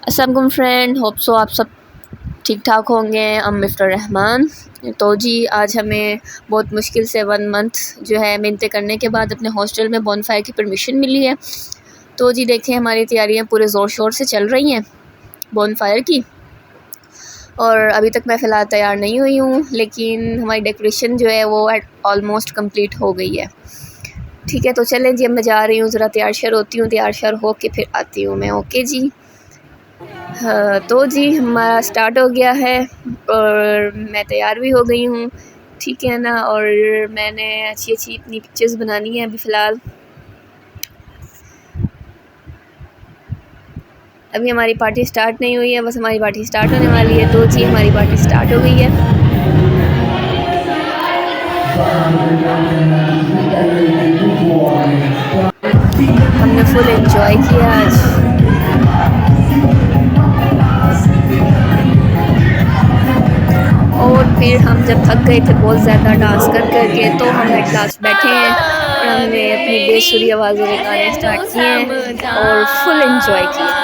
अस्सलाम friend, hope so आप सब ठीक ठाक होंगे। मिस्टर रहमान। तो जी आज हमें बहुत मुश्किल से 1 मंथ जो है मिन्नतें करने के बाद अपने हॉस्टल में बॉनफायर की परमिशन मिली है। तो जी देखें हमारी तैयारियां पूरे ज़ोर शोर से चल रही हैं बॉनफायर की, और अभी तक मैं फ़िलहाल तैयार नहीं हुई हूँ, लेकिन हमारी डेकोरेशन जो है वो ऑलमोस्ट कंप्लीट हो गई है। ठीक है, तो चलें जी, अब मैं जा रही हूँ, ज़रा तैयार शर होती हूँ, तैयार शर हो के फिर आती हूँ मैं। ओके जी। हाँ, तो जी हमारा स्टार्ट हो गया है और मैं तैयार भी हो गई हूँ, ठीक है ना। और मैंने अच्छी अच्छी अपनी पिक्चर्स बनानी है। अभी हमारी पार्टी स्टार्ट नहीं हुई है, बस हमारी पार्टी स्टार्ट होने वाली है। तो जी हमारी पार्टी स्टार्ट हो गई है। हमने फुल एंजॉय किया आज। और फिर हम जब थक गए थे बहुत ज़्यादा डांस कर करके, तो हम एट लास्ट बैठे हैं और हमने अपनी बेसुरी आवाज़ों में गाने स्टार्ट किए हैं और फुल एंजॉय किया।